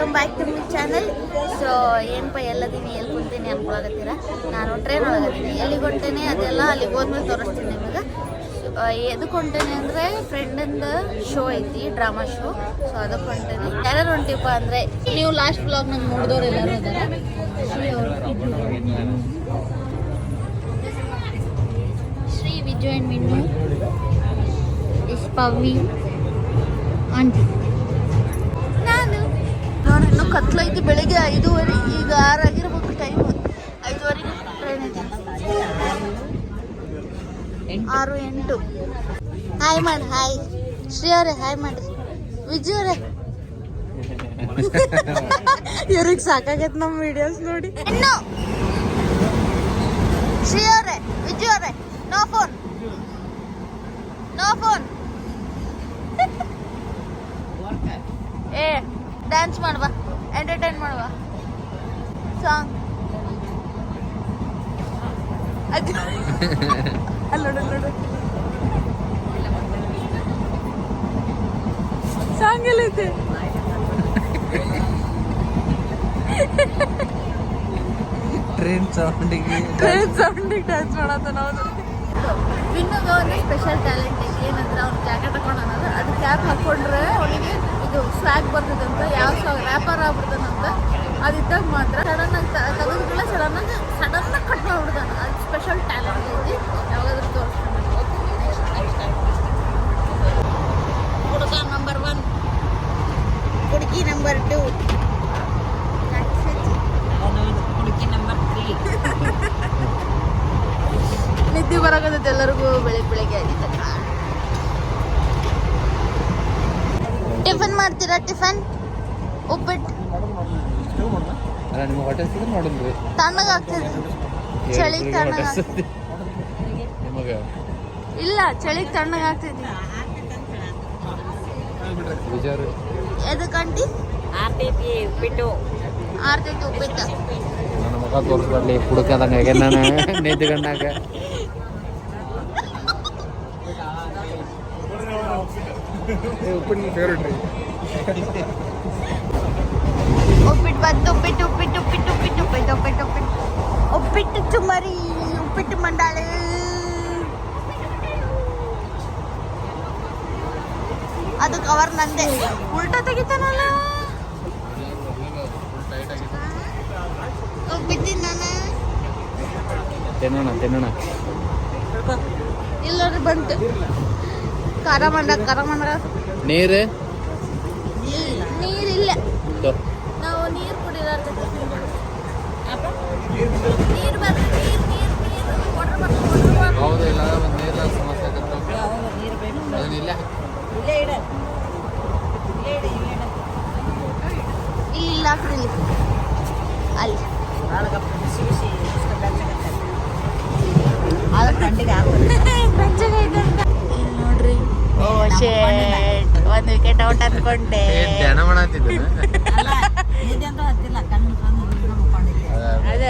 Welcome back to my channel. So ಏನಪ್ಪ ಎಲ್ಲದೀನಿ ಎಲ್ಲಿ ಕುಂತೀನಿ ಅನ್ಕೊಳಕತ್ತೀರ. ನಾನು ಟ್ರೈನ್ ಒಳಗದೀನಿ. ಎಲ್ಲಿಗೆ ಹೊಂಟೇನೆ ಅದೆಲ್ಲ ಅಲ್ಲಿಗೆ ಹೋದ್ಮೇಲೆ ತೋರಿಸ್ತೀನಿ ನಿಮಗೆ. ಎದಕ್ಕೆ ಹೊಂಟೇನೆ ಅಂದರೆ ಫ್ರೆಂಡಿಂದ ಶೋ ಐತಿ, ಡ್ರಾಮಾ ಶೋ. ಸೊ ಅದಕ್ಕೆ ಹೊಂಟೇನೆ. ಯಾರು ಹೊಂಟಿಪ್ಪ ಅಂದರೆ ನೀವು ಲಾಸ್ಟ್ ವ್ಲಾಗ್ ನಂಗೆ ನೋಡಿದವ್ರು ಎಲ್ಲರೂ ಇದ್ದಾರೆ. Shri Vijay and Minnu is Pavi aunty. ನಾನು ನೋಡಿ ಇನ್ನೂ ಕತ್ಲೈತಿ. ಬೆಳಿಗ್ಗೆ 5:30, ಈಗ 6 ಆಗಿರ್ಬೇಕು ಟೈಮ್. 5:30 ಟ್ರೈನ್ ಐತಿ. 6, 8. ಹಾಯ್ ಮಾಡಿ. ಹಾಯ್ ಶ್ರೀ ಅವರೇ, ಹಾಯ್ ಮಾಡಿ. ವಿಜಯ್ ಅವರೇ, ಇವ್ರಿಗೆ ಸಾಕಾಗೈತೆ ನಮ್ಮ ವಿಡಿಯೋಸ್ ನೋಡಿ. ಇನ್ನು ಶ್ರೀ ಅವರೇ, ವಿಜಯ್ ಅವರೇ, ನೋ ಫೋನ್, ನೋ ಫೋನ್. ಏ ಡ್ಯಾನ್ಸ್ ಮಾಡುವ, ಎಂಟರ್ಟೈನ್ ಮಾಡುವ. ಸಾಂಗ್ ಅಲ್ಲೋಡು ಸಾಂಗ್ ಎಲ್ಲೈತೆ. ಟ್ರೈನ್ ಸೌಂಡಿಗೆ ಡ್ಯಾನ್ಸ್ ಮಾಡತ್ತ. ನಾವು ವಿನ್ನುಗೆ ಒಂದು ಸ್ಪೆಷಲ್ ಟ್ಯಾಲೆಂಟ್ ಐತಿ. ಏನಂದ್ರೆ ಅವ್ನು ಜಾಕೆಟ್ ಹಾಕೊಂಡು ಅನ್ನೋದು, ಅದು ಕ್ಯಾಪ್ ಹಾಕೊಂಡ್ರೆ ಅವನಿಗೆ ಇದು ಸ್ವ್ಯಾಗ್ ಬರ್ತದಂತ. ಯಾವ ರ್ಯಾಪರ್ ಆಗ್ಬಿಡ್ತಾನಂತ. ಅದಿದ್ದಾಗ ಮಾತ್ರ ಸಡನ್ನಾಗಿ ತೆಗೆದುಗಳ ಸಡನ್ನಾಗಿ ಕಟ್ ಮಾಡ್ಬಿಡ್ತಾನೆ. ಅದು ಸ್ಪೆಷಲ್ ಟ್ಯಾಲೆಂಟ್ ಐತಿ. ಯಾವಾಗಾದ್ರೂ ತೋರಿಸ್ತಾನೆ. ಹುಡುಗ ನಂಬರ್ 1, ಹುಡುಗಿ ನಂಬರ್ 2, ಹುಡುಗಿ ನಂಬರ್ 3. ನಿದ್ದೆ ಬರಾಕತ್ತೈತೆ ಎಲ್ಲರಿಗೂ ಬೆಳಿಗ್ಗೆ ಆಗಿದ್ದ. ಟಿಫನ್ ಮಾಡ್ತೀರಾ? ಟಿಫನ್ ಉಪ್ಪಿಟ್ಟು ತಣ್ಣಗಾಗ್ತದೆ. ಚಳಿ ತಣ್ಣಗಾಗ್ತದೆ. ಇಲ್ಲ, ಚಳಿಗೆ ತಣ್ಣಗಾಗ್ತೈತಿ. ಎದಕ್ಕಂಟಿ? ಆರ್ತೈತಿ ಉಪ್ಪಿಟ್ಟು. ನನ್ನ ಮಗ ತೋರಿಸ್ಬರ್ಲಿ ಹುಡುಕದಂಗ ನಾನು ನಿಂತ್ಕೊಂಡಾಗ. ಉಪ್ಪಿಟ್ಟು ಬಂತು. ಉಪ್ಪಿಟ್ಟು ಚುಮ್ಮರಿ, ಉಪ್ಪಿಟ್ಟು ಮಂಡಾಳೆ. ಅದು ಕವರ್ ನಂದೆ. ಉಲ್ಟಾ ತೆಗಿತಾನಲ್ಲ. ಉಪ್ಪಿಟ್ಟಿನ ತಿನ್ನೋಣ. ಇಲ್ಲರಿ ಬಂತು. ಖಾರ ಮಂಡ ನೀರು ನೀರಿಲ್ಲ. ನಾವು ನೀರು ಕುಡಿಯೋದು. ನೀರು ಹೌದು. ಇಲ್ಲ ಒಂದು ನೀರಿನ ಸಮಸ್ಯೆ ಅದನ್ನಿಲ್ಲ. ಇಲ್ಲ ಹಾಕ್ರಿ ಅಲ್ಲಿ. ನೋಡ್ರಿ, ಒಂದು ವಿಕೆಟ್ ಔಟ್ ಅನ್ಕೊಂಡೆ. ಧ್ಯಾನ ಮಾಡತ್ತಿದ್ದೆ. ಅದೇ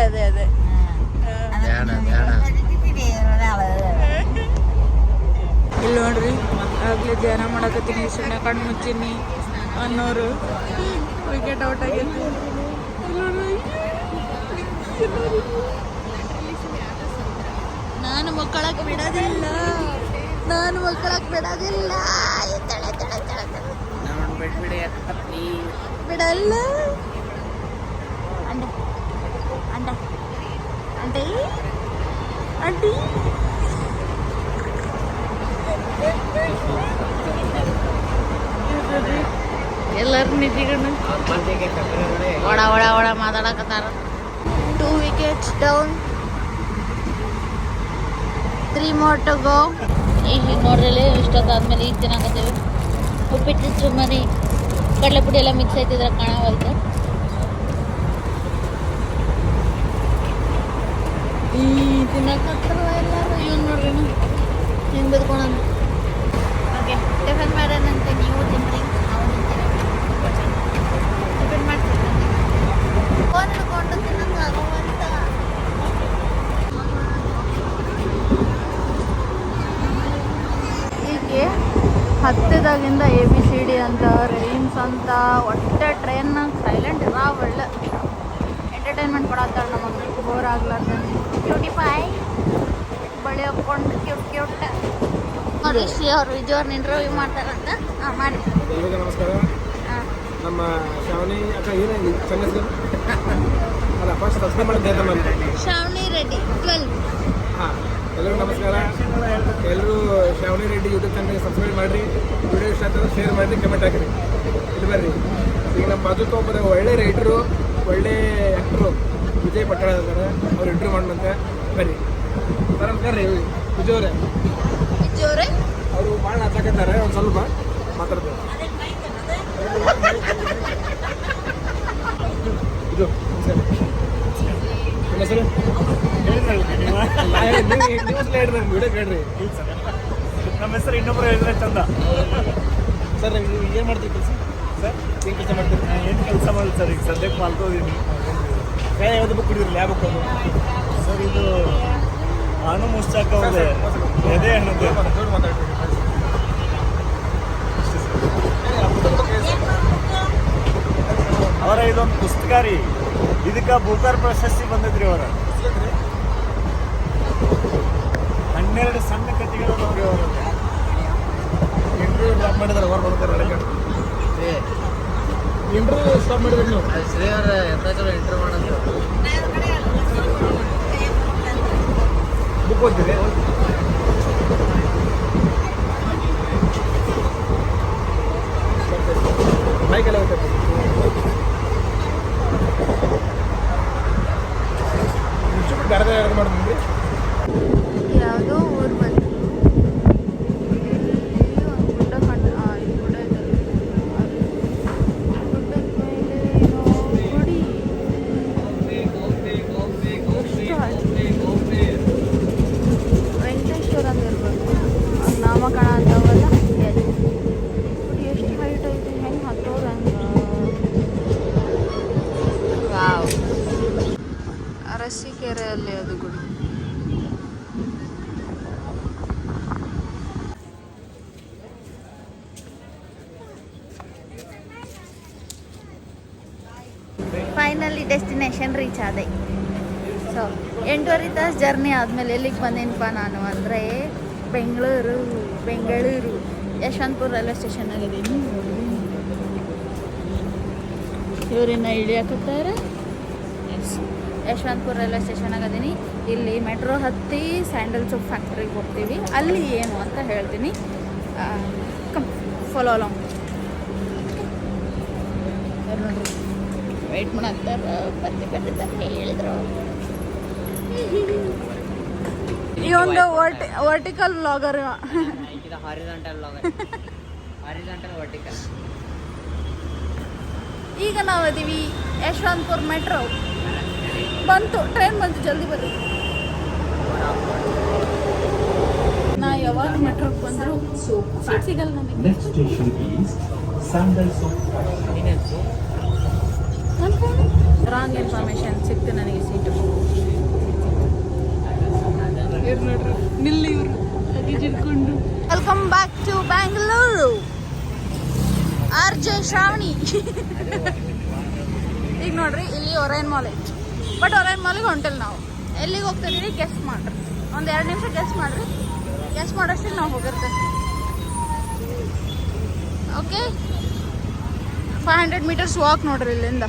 ಇಲ್ಲಿ ನೋಡ್ರಿ, ಆಗ್ಲೇ ಧ್ಯಾನ ಮಾಡಕತ್ತೀನಿ. ಸುಮ್ಮನೆ ಕಣ್ಣು ಮುಚ್ಚಿನಿ ಅನ್ನೋರು ವಿಕೆಟ್ ಔಟ್ ಆಗೈತಿ. ನಾನು ಮಕ್ಕಳಕ್ಕೆ ಬಿಡೋದಿಲ್ಲ. ಬಿಡಲ್ಲ. ಆಂಟಿ ಎಲ್ಲರೂ ನಿಂತಿಕೊಂಡು ಒಡ ಮಾತಾಡಕತ್ತಾರ. 2 wickets down, 3 more to go. ಈಗ ನೋಡ್ರಲ್ಲಿ ಇಷ್ಟೊತ್ತಾದ್ಮೇಲೆ ಈಗ ತಿನ್ನಾಕತ್ತೇವೆ. ಉಪ್ಪಿಟ್ಟು ಚುಮ್ಮರಿ ಕಡಲೆ ಪುಡಿ ಎಲ್ಲ ಮಿಕ್ಸ್ ಆಯ್ತಿದ್ರೆ ಕಾಣವಲ್ತು. ತಿನ್ನಕತ್ತಾರ ಎಲ್ಲರೂ. ಇವ್ನು ನೋಡ್ರಿ ಹಿಂಗೆ ಬಿದ್ಕೊಳ. Okay, tiffin ಮಾಡೋಣಂತೆ. ನೀವು ತಿನ್ರಿ, ನಾವು ತಿಂತೀವಿ. ಟಿಫನ್ ಮಾಡ್ತೀವಿ. ಫೋನ್ ಹಿಡ್ಕೊಂಡು ತಿನ್ನಂಗೆ ಆಗುವಂತ. ಹೀಗೆ ಹತ್ತದಾಗಿಂದ ABCD ಅಂತ ರೈಮ್ಸ್ ಅಂತ ಒಟ್ಟೆ ಟ್ರೈನ್ನಾಗ ಸೈಲೆಂಟ್ ಇರ ಒಳ್ಳೆ ಎಂಟರ್ಟೈನ್ಮೆಂಟ್ ಕೊಡತ್ತಾಳೆ ನಮಗೆ ಬೋರ್ ಆಗ್ಲಾರ್ದೆ ಕ್ಯೂಟಿ ಪಾಯ್ ಬಳೆ ಹಾಕ್ಕೊಂಡು ಕ್ಯೂಟ್ ರಿಷಿ ಅವರು ವಿಜಯವ್ರನ್ನ ಇಂಟರ್ವ್ಯೂ ಮಾಡ್ತಾರಂತ ಮಾಡಿ. ಎಲ್ಲರಿಗೂ ನಮಸ್ಕಾರ. ನಮ್ಮ ಶ್ರಾವಣಿ ಅಕ್ಕ ಏನಾಗಿ ಚೆನ್ನಾಗಿ ಅಲ್ಲ ಫಸ್ಟ್ ಸಬ್ಸ್ಕ್ರೈಬ್ ಮಾಡಿ ಶ್ರಾವಣಿ ರೆಡ್ಡಿ 12. ಹಾಂ, ಎಲ್ಲರಿಗೂ ನಮಸ್ಕಾರ. ಎಲ್ಲರೂ ಶ್ರಾವಣಿ ರೆಡ್ಡಿ ಯೂಟ್ಯೂಬ್ ಚಾನಲ್ಗೆ ಸಬ್ಸ್ಕ್ರೈಬ್ ಮಾಡಿರಿ. ವಿಡಿಯೋ ಇಷ್ಟ ಆಗ್ತದೆ ಶೇರ್ ಮಾಡಿರಿ, ಕಮೆಂಟ್ ಹಾಕಿರಿ. ಇದು ಬರ್ರಿ, ಈಗ ನಮ್ಮ ಬಾಜುಕ ಒಬ್ಬರು ಒಳ್ಳೆ ರೈಟರು, ಒಳ್ಳೆ ಆ್ಯಕ್ಟ್ರು ವಿಜಯ್ ಪಟ್ಟಣ ಇದ್ದಾರೆ. ಅವ್ರು ಇಂಟರ್ವ್ಯೂ ಮಾಡೋಣಂತೆ. ಬರ್ರಿ ಸರ್. ನಮಸ್ಕಾರ ರೀ ವಿಜಯವ್ರೆ. ವಿಜಯವ್ರೆ ಅವರು ಭಾಳ ನಾಚಾಕತ್ತಾರೆ, ಒಂದು ಸ್ವಲ್ಪ ಮಾತಾಡ್ತಾರೆ. ಇದು ನಮಸ್ಕಾರ. ನಿಮ್ಮ ಹೆಸರು ವಿಡಿಯೋ ಕೇಳ್ರಿ. ನಮ್ಮ ಹೆಸರು ಇನ್ನೊಬ್ರು ಹೇಳಿದ್ರೆ ಚಂದ. ಸರ್ ನೀವು ಏನು ಮಾಡ್ತೀವಿ ಕೆಲಸ? ಸರ್ ಏನು ಕೆಲಸ ಮಾಡ್ತೀರಿ? ಏನು ಕೆಲಸ ಮಾಡಿ ಸರ್, ಈಗ ಸದ್ಯಕ್ಕೆ ಮಲ್ಕೋದೀನಿ. ಯಾವ್ದು ಬುಕ್ ಹಿಡಿದ್ರಿ? ಯಾವ ಬುಕ್ ಅದು? ಸರ್ ಇದು ನಾನು ಮುಚ್ಚಾಕ ಹೋದೆ ಎದೆ ಹಣ್ಣದ್ದು. ಅವರ ಇದೊಂದು ಪುಸ್ತಕ ರೀ, ಇದಕ್ಕೆ ಬೂಕರ್ ಪ್ರಶಸ್ತಿ ಬಂದಿದ್ರಿ. ಅವರ 12 ಸಣ್ಣ ಕಥೆಗಳು ನೋಡಿ. ಅವರು ಇಂಟರ್ವ್ಯೂ ಸ್ಟಾಪ್ ಮಾಡಿದಾರೆ, ಹೊರ ಬರ್ತಾರೆ. ಇಂಟರ್ವ್ಯೂ ಸ್ಟಾಪ್ ಮಾಡಿದ್ರಿ ನೀವು? ಶ್ರೀ ಅವ್ರ ಎಂತ ಚಲೋ ಇಂಟರ್ವ್ಯೂ ಮಾಡೋದು. ಬುಕ್ ಓದ್ತೀರಿ? ಬೈಕೆಲ್ಲ ಹೋಗ್ತೈತೆ. ಮುಚ್ಚಿಬಿಟ್ಟು ಬೇರೆ ಯಾರು ಮಾಡಿದ್ರಿ? ಯಾವುದೋ ಊರು ಬಂತು. ಒಂದು ಗುಡ್ಡ ಕಂಡು ಈ ಗುಡ್ಡ ಇದೆಲ್ಲ ಗುಡ್ಡದ ಮೇಲೆ ಏನೋ ಗುಡಿ. ವೆಂಕಟೇಶ್ವರ ಅಂತ ಇರ್ಬೇಕು, ಅದು ನಾಮಕರಣ ಅಂತವಲ್ಲ. ಗುಡಿ ಎಷ್ಟು ಹೈಟ್ ಐತಿ, ಹೆಂಗೆ ಹತ್ತೋದು ಹಂಗೆ. ಅರಸೀಕೆರೆಯಲ್ಲಿ ಅದು ಗುಡಿ. ಫೈನಲಿ ಡೆಸ್ಟಿನೇಷನ್ ರೀಚ್ ಆದೆ. ಸೊ 8.5 ತಾಸು ಜರ್ನಿ ಆದಮೇಲೆ ಎಲ್ಲಿಗೆ ಬಂದೇನಪ್ಪ ನಾನು ಅಂದರೆ ಬೆಂಗಳೂರು ಯಶವಂತಪುರ ರೈಲ್ವೆ ಸ್ಟೇಷನ್ ಆಗಿದ್ದೀನಿ. ಇವರಿನ್ನ ಇಳಿಯಾಕತ್ತಾರ. ಯಶವಂತಪುರ ರೈಲ್ವೆ ಸ್ಟೇಷನ್ ಆಗಿದ್ದೀನಿ. ಇಲ್ಲಿ ಮೆಟ್ರೋ ಹತ್ತಿ ಸ್ಯಾಂಡಲ್ ಸೋಪ್ ಫ್ಯಾಕ್ಟ್ರಿಗೆ ಹೋಗ್ತೀವಿ. ಅಲ್ಲಿ ಏನು ಅಂತ ಹೇಳ್ತೀನಿ. Come follow along. ನೋಡ್ರಿ ವೆಯ್ಟ್ ಮಾಡತ್ತಾರ, ಬರ್ತಿದ್ದಾರೆ ಹೇಳಿದ್ರು. ಈ ಒಂದು ವರ್ಟಿಕಲ್ ವ್ಲಾಗರ್. ಈಗ ನಾವು ಇದೀವಿ ಯಶವಂತಪುರ ಮೆಟ್ರೋ ಬಂತು, ಟ್ರೈನ್ ಬಂತು, ಜಲ್ದಿ ಬರ್ರಿ. ನಾ ಯಾವಾಗ ಮೆಟ್ರೋಗೆ ಬಂದ್ರು ಸೀಟ್ ಸಿಗಲ್ಲ ನನಗೆ. ರಾಂಗ್ ಇನ್ಫಾರ್ಮೇಶನ್ ಸಿಕ್ತು ನನಗೆ seat. Welcome back to Bangalore. RJ Shravani. ಈಗ ನೋಡ್ರಿ ಇಲ್ಲಿ ಒರೈನ್ ಮಾಲ್ ಐತಿ. ಬಟ್ ಒರೈನ್ ಮಾಲಿಗೆ ಹೊಂಟಿಲ್ಲ ನಾವು. ಎಲ್ಲಿಗೆ ಹೋಗ್ತಿದ್ದೀವಿ ಗೆಸ್ ಮಾಡ್ರಿ. ಒಂದು 2 ನಿಮಿಷ ಗೆಸ್ ಮಾಡ್ರಿ. ಗೆಸ್ ಮಾಡೋಷ್ಟಿಗೆ ನಾವು ಹೋಗಿರ್ತೇವೆ. ಓಕೆ, 500 ಮೀಟರ್ಸ್ ವಾಕ್ ನೋಡ್ರಿ ಇಲ್ಲಿಂದ.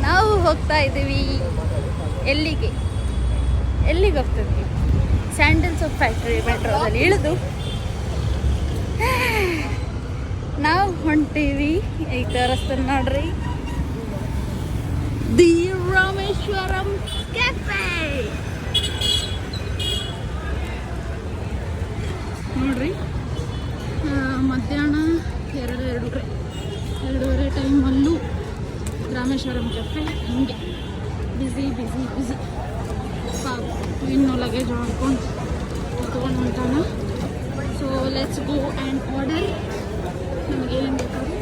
ನಾವು ಹೋಗ್ತಾ ಇದ್ದೀವಿ ಎಲ್ಲಿಗೆ ಹೋಗ್ತಿದ್ವಿ? ಸ್ಯಾಂಡಲ್ ಸೋಪ್ ಫ್ಯಾಕ್ಟ್ರಿ ಮೆಟ್ರೋದಲ್ಲಿ ಇಳಿದು ನಾವು ಹೊಂಟೀವಿ. ಈಗ ತೋರಿಸ್ತೀನಿ ನೋಡ್ರಿ, ದಿ ರಾಮೇಶ್ವರಂ ಕೆಫೆ. ನೋಡ್ರಿ ಮಧ್ಯಾಹ್ನ 2:30 ಟೈಮಲ್ಲೂ ರಾಮೇಶ್ವರಂ ಕೆಫೆ ಹಿಂಗೆ ಬಿಸಿ ಇನ್ನು ಲಗೇಜ್ ಮಾಡ್ಕೊಂಡು ತೊಗೊಂಡು ಹೊಂಟಾನ. So let's go and order. ನಮಗೇನು ಬೇಕಾದ್ರೆ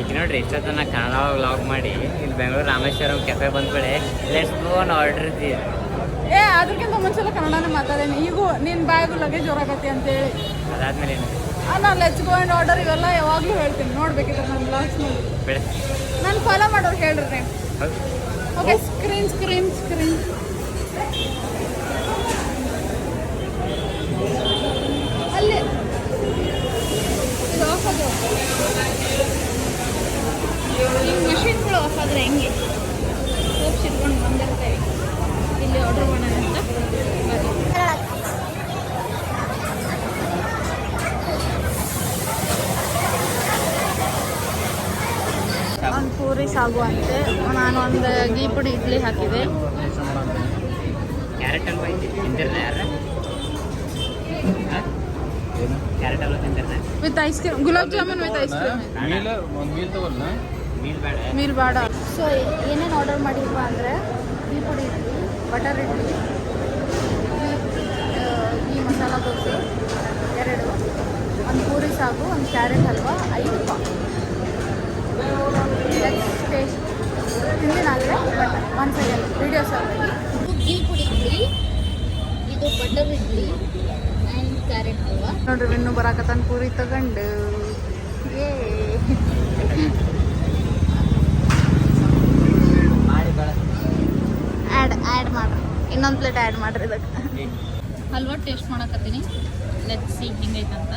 ಈಗ ನೋಡ್ರಿ, ಇಷ್ಟೊತ್ತನ ಕನ್ನಡ ವ್ಲಾಗ್ ಮಾಡಿ ಇಲ್ಲಿ ಬೆಂಗಳೂರು ರಾಮೇಶ್ವರಂ ಕೆಫೆ ಬಂದ್ಬೇಳೆ. Let's go on order. ಏ ಅದಕ್ಕಿಂತ ಮುಂಚೆಲ್ಲ ಕನ್ನಡನೇ ಮಾತಾಡೇನಿ. ಈಗೂ ನಿನ್ನ ಬ್ಯಾಗು ಲಗೇಜ್ ಹೊರಗತ್ತೆ ಅಂತೇಳಿ ಅದಾದ್ಮೇಲೆ ನಾನು ಲೆಟ್ಸ್ ಗೋ ಆ್ಯಂಡ್ ಆರ್ಡರ್ ಇವೆಲ್ಲ ಯಾವಾಗಲೂ ಹೇಳ್ತೀನಿ. ನೋಡ್ಬೇಕಿದ್ರೆ ನನ್ನ ಬ್ಲಾಗ್ಸ್ ನೋಡಿ ನಾನು ಫಾಲೋ ಮಾಡೋರು ಹೇಳ್ರಿ. ಓಕೆ, ಸ್ಕ್ರೀನ್ ಅಲ್ಲಿ ಇದು ಆಫ್ ಆದ್ರೆ ಈ ಮಷೀನ್ಗಳು ಆಫ್ ಆದರೆ ಹೆಂಗೆ ಹೋಗಿ ಸಿಟ್ಕೊಂಡು ಬಂದಿರ್ತೇವೆ. ಇಲ್ಲಿ ಆರ್ಡರ್ ಮಾಡೋಣ ಅಂತ ಬರ್ರಿ. ಒಂದು ಪೂರಿ ಸಾಗು ಅಂತೆ. ನಾನು ಒಂದು ಗೀ ಪುಡಿ ಇಡ್ಲಿ ಹಾಕಿದೆ. ಕ್ಯಾರೆಟ್ ಹಲ್ವಾ ತಿಂತಿರ್ನ ಯಾರು ಕ್ಯಾರೆಟ್ ಹಲ್ವಾ ತಿಂತಿರ್ನ with ice cream, gulab jamun with ice cream. Meal ಬೇಡ. ಸೊ ಏನೇನು ಆರ್ಡರ್ ಮಾಡಿದ್ವಾ ಅಂದರೆ ghee podi idli, butter idli, ghee masala dosa 2, ಒಂದು ಪೂರಿ ಸಾಗು, ಒಂದು ಕ್ಯಾರೆಟ್ ಹಲ್ವಾ, 5 ಪಾವ್. ಟೇಸ್ಟ್ ತಿಂದಿನಾಗಲೇ ಬಟ್ ಒಂದು ಸೆಕೆಂಡ್ ವೀಡಿಯೋಸ್ ಆಗಿ. ಗೀ ಪುಡಿ ಇಡ್ಲಿ, ಇದು butter idli and carrot halwa. ನೋಡ್ರಿ ಇನ್ನೂ ಬರಾಕತ್ತಾನ ಪೂರಿ ತಗೊಂಡು. ಏ ಆ್ಯಡ್ ಮಾಡ್ರಿ, ಇನ್ನೊಂದು ಪ್ಲೇಟ್ ಆ್ಯಡ್ ಮಾಡ್ರಿ ಇದಕ್ಕೆ. ಹಲ್ವಾ ಟೇಸ್ಟ್ ಮಾಡಕತ್ತೀನಿ. ಲೆಟ್ಸ್ ಸಿ ಹಿಂಗೈತಂತ.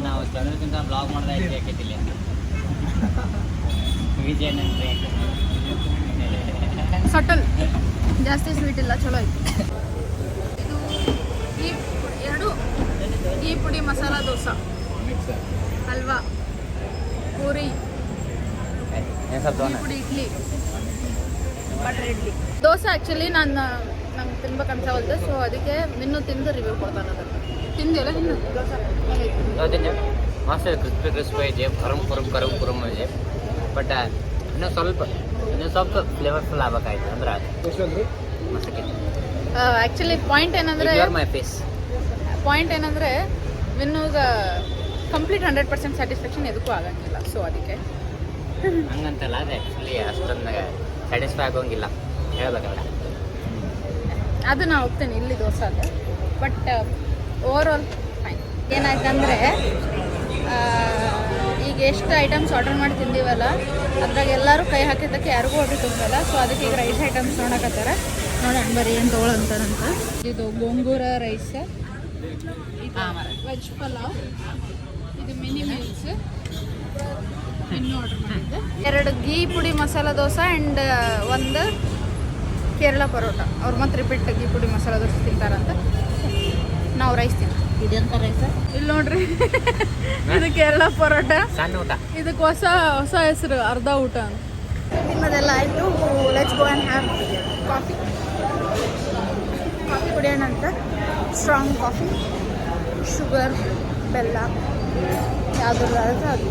ನಾವು ಚಂದ್ರಕ್ಕಿಂತ ಬ್ಲಾಗ್ ಮಾಡ್ದೆ ಯಾಕೈತಿಲ್ಲ ವಿಜಯನಂದ್ರೆ ಸಟಲ್, ಜಾಸ್ತಿ ಸ್ವೀಟ್ ಇಲ್ಲ, ಚಲೋ ಐತಿ. ಇದು 2 ಗೀ ಪುಡಿ ಮಸಾಲ ದೋಸೆ, ಹಲ್ವಾ, ಪೂರಿ, ಗೀ ಪುಡಿ ಇಡ್ಲಿ, ಬಟರ್ ಇಡ್ಲಿ. ದೋಸೆ ಆ್ಯಕ್ಚುಲಿ ನಂಗೆ ತಿನ್ಬೇಕು ಅನ್ಸವಲ್ದು. ಸೊ ಅದಕ್ಕೆ ಇನ್ನೂ ತಿಂದು ರಿವ್ಯೂ ಕೊಡ್ತಾನೆ. ಅದಕ್ಕೆ ತಿಂದಿಲ್ಲ ಇನ್ನು ದೋಸೆ ಮಸ್ತ್ ಕ್ರಿಸ್ಪಿ ಐತಿ, ಕರಮ್ ಐತಿ. ಬಟ್ ಇನ್ನೂ ಸ್ವಲ್ಪ ಫ್ಲೇವರ್ಫುಲ್ ಆಗ್ಬೇಕಾಯ್ತು ಅಂದ್ರೆ ಮಸ್ತ್. ಆ್ಯಕ್ಚುಲಿ ಪಾಯಿಂಟ್ ಏನಂದರೆ ವಿನ್ನೂಗ ಕಂಪ್ಲೀಟ್ 100% ಸ್ಯಾಟಿಸ್ಫ್ಯಾಕ್ಷನ್ ಎದಕ್ಕೂ ಆಗಂಗಿಲ್ಲ. ಸೊ ಅದಕ್ಕೆ ಹಂಗಂತಲ್ಲ, ಅದು ಆ್ಯಕ್ಚುಲಿ ಅಷ್ಟೊಂದು ಸ್ಯಾಟಿಸ್ಫೈ ಆಗೋಂಗಿಲ್ಲ ಹೇಳ್ಬೇಕಲ್ಲ. ಅದು ನಾನು ಹೋಗ್ತೇನೆ ಇಲ್ಲಿ ದೋಸೆ ಅದು. But overall fine. ಏನಾಯ್ತಂದರೆ ಈಗ ಎಷ್ಟು ಐಟಮ್ಸ್ ಆರ್ಡರ್ ಮಾಡಿ ತಿಂದೀವಲ್ಲ, ಅದ್ರಾಗ ಎಲ್ಲರೂ ಕೈ ಹಾಕಿದ್ದಕ್ಕೆ ಯಾರಿಗೂ ಹೊಟ್ಟೆ ತುಂಬಲ್ಲ. ಸೊ ಅದಕ್ಕೆ ಈಗ ರೈಸ್ ಐಟಮ್ಸ್ ನೋಡಕತ್ತಾರ. ನೋಡೋಣ ಬರೀ ಏನು ತೊಗೊಳಂತಾರಂತ. ಇದು ಗೋಂಗೂರ ರೈಸ್, ಇದು ವೆಜ್ ಪಲಾವ್, ಇದು ಮಿನಿ ಮೀಲ್ಸ್ ಇನ್ನೂ ಆರ್ಡರ್ ಮಾಡಿದ್ದೆ. 2 ಗೀ ಪುಡಿ ಮಸಾಲ ದೋಸೆ ಆ್ಯಂಡ್ 1 ಕೇರಳ ಪರೋಟ. ಅವ್ರು ಮತ್ತೆ ರಿಪೀಟ್ ಗೀ ಪುಡಿ ಮಸಾಲ ದೋಸೆ ತಿಂತಾರಂತ. ನಾವು ರೈಸ್ ಇದೆಂತ ರೈಸ್ ಇಲ್ಲಿ ನೋಡ್ರಿ. ಇದು ಕೇರಳ ಪರೋಟ, ಸಣ್ಣ ಊಟ. ಇದಕ್ಕೆ ಹೊಸ ಹೆಸರು ಅರ್ಧ ಊಟ. ನಿಮ್ಮದೆಲ್ಲ ಆಯಿತು. Let's go and have coffee ಕುಡಿಯೋಣ ಅಂತ. ಸ್ಟ್ರಾಂಗ್ ಕಾಫಿ, ಶುಗರ್, ಬೆಲ್ಲ ಯಾವುದಾದ್ರೂ ಅದು.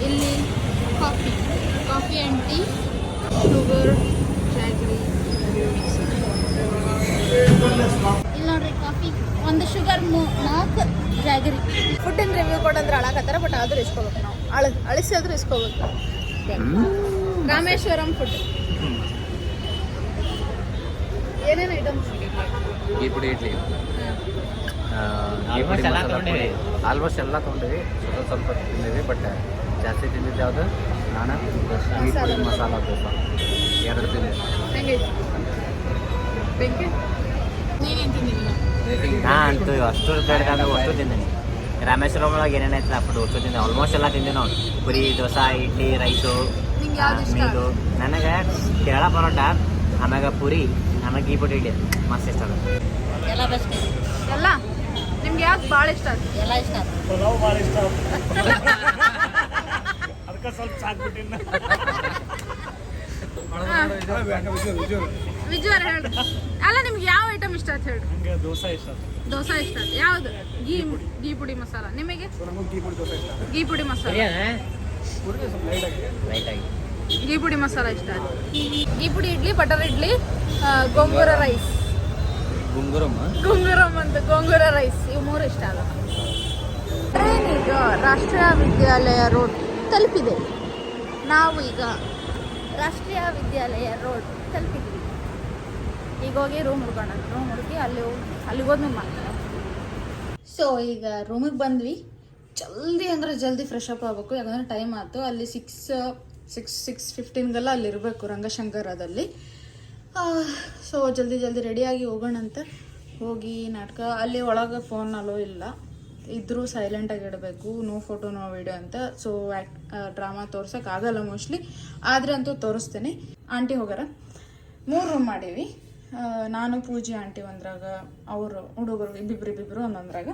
ಇಲ್ಲಿ coffee and tea, sugar, jaggery. ಇಲ್ಲಿ ನೋಡ್ರಿ ಕಾಫಿ, 1 ಶುಗರ್, 4 ಜಾಗ್ರಿ. ಫುಡ್ಡಿನ ರಿವ್ಯೂ ಕೊಡಂದ್ರೆ ಅಳಕತ್ತಾರ. ಬಟ್ ಆದರೂ ಇಸ್ಕೋಬೇಕು ನಾವು. ಅಳಿಸಿದ್ರು ಇಸ್ಕೋಬೇಕು. ರಾಮೇಶ್ವರಂ ಫುಡ್ ಏನೇನು items? Ghee podi idli almost ಎಲ್ಲ ತೊಗೊಂಡಿವಿ. ಸ್ವಲ್ಪ ತಿಂದಿವಿ. ಬಟ್ ಜಾಸ್ತಿ ತಿಂದಿದ್ದು ಯಾವುದು? ನಾನು ಗೀ ಪುಡಿ ಮಸಾಲ ದೋಸೆ 2 ತಿಂದಿದ್ದೆ. ಹೆಂಗೈತಿ ಬೆಂಕಿ? ನೀನೇನು ತಿಂದಿಲ್ಲ? ನಾ ಅಂತೂ ಅಷ್ಟು ಬೇಡದಾದ್ರೆ ಅಷ್ಟು ತಿಂದಿನಿ. ರಾಮೇಶ್ವರಂ ಒಳಗೆ ಏನೇನೈತಲ್ಲ ಫುಡ್ ಅಷ್ಟು ತಿಂದೆ. ಆಲ್ಮೋಸ್ಟ್ ಎಲ್ಲ ತಿಂದೆ ನಾವು. ಪುರಿ, ದೋಸೆ, ಇಡ್ಲಿ, ರೈಸು, ನಿಂಗೆ ಯಾವ್ದು ಇಷ್ಟ? ಮೀನು. ನನಗೆ ಕೇರಳ ಪರೋಟ, ಆಮ್ಯಾಗ ಪುರಿ, ಆಮ್ಯಾಗ ಗೀ ಪುಡಿ ಇಡ್ಲಿ ಮಸ್ತ್ ಇಷ್ಟ ಆಗುತ್ತೆ. ಎಲ್ಲ ಬೆಸ್ಟ್ ಎಲ್ಲ. ನಿಮ್ಗೆ ಯಾವ್ದು ಭಾಳ ಇಷ್ಟ ಆಯ್ತು? ಎಲ್ಲ ಇಷ್ಟ ಆಯ್ತು. ಪಲಾವ್ ಭಾಳ ಇಷ್ಟ ಅದಕ್ಕೆ ಸ್ವಲ್ಪ ಸಾಕ್ಬಿಟ್ಟಿನ. ವಿಜುವಲ್ ಹೇಳ್ರಿ. ಅಲ್ಲ ನಿಮ್ಗೆ ಯಾವ ಐಟಮ್ ಇಷ್ಟ ಆಯ್ತು ಹೇಳ್ರಿ. ನಂಗೆ ದೋಸೆ ಇಷ್ಟ ಆಯ್ತು. ದೋಸೆ ಇಷ್ಟ ಆಯ್ತು. ಯಾವುದು? ಗೀ ಪುಡಿ ಮಸಾಲ. ನಿಮಗೆ? ಗೀ ಪುಡಿ ಮಸಾಲ. ಲೈಟಾಗಿ ಗೀ ಪುಡಿ ಮಸಾಲ ಇಷ್ಟ ಆಯ್ತು. Ghee podi idli, butter idli, gongura rice. Gongura rice ಇವು 3 ಇಷ್ಟ ಅಲ್ಲ. ಟ್ರೈನ್ ಈಗ ರಾಷ್ಟ್ರೀಯ ವಿದ್ಯಾಲಯ ರೋಡ್ ತಲುಪಿದೆ. ನಾವು ಈಗ ರಾಷ್ಟ್ರೀಯ ವಿದ್ಯಾಲಯ ರೋಡ್ ತಲುಪಿದ್ವಿ. ಈಗ ಹೋಗಿ ರೂಮ್ ಹುಡ್ಕೋಣ. ರೂಮ್ ಹುಡುಕಿ ಅಲ್ಲಿಗೆ ಹೋದ್ಮೇಲೆ ಮಾಡ್ತಾರೆ. ಸೊ ಈಗ ರೂಮಿಗೆ ಬಂದ್ವಿ. ಜಲ್ದಿ ಅಂದರೆ ಜಲ್ದಿ ಫ್ರೆಶ್ ಅಪ್ ಆಗಬೇಕು, ಯಾಕಂದರೆ ಟೈಮ್ ಆಯ್ತು. ಅಲ್ಲಿ 6:15ಗೆಲ್ಲ ಅಲ್ಲಿ ಇರಬೇಕು ರಂಗಶಂಕರದಲ್ಲಿ. ಸೊ ಜಲ್ದಿ ರೆಡಿಯಾಗಿ ಹೋಗೋಣ ಅಂತ ಹೋಗಿ ನಾಟಕ. ಅಲ್ಲಿ ಒಳಗೆ ಫೋನ್ ಅಲೋ ಇಲ್ಲ, ಇದ್ರೂ ಸೈಲೆಂಟಾಗಿ ಇಡಬೇಕು, ನೋ ಫೋಟೋ ನೋ ವಿಡಿಯೋ ಅಂತ. ಸೊ ಡ್ರಾಮಾ ತೋರ್ಸೋಕ್ಕಾಗಲ್ಲ ಮೋಸ್ಟ್ಲಿ, ಆದರೆ ಅಂತೂ ತೋರಿಸ್ತೇನೆ. ಆಂಟಿ ಹೋಗಾರ. 3 ರೂಮ್ ಮಾಡೀವಿ. ನಾನು ಪೂಜೆ ಆಂಟಿ ಒಂದ್ರಾಗ, ಅವರು ಹುಡುಗರು ಇಬ್ಬಿಬ್ರು ಒಂದೊಂದ್ರಾಗ.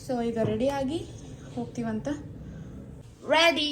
ಸೊ ಈಗ ರೆಡಿಯಾಗಿ ಹೋಗ್ತೀವಂತ. ರೆಡಿ.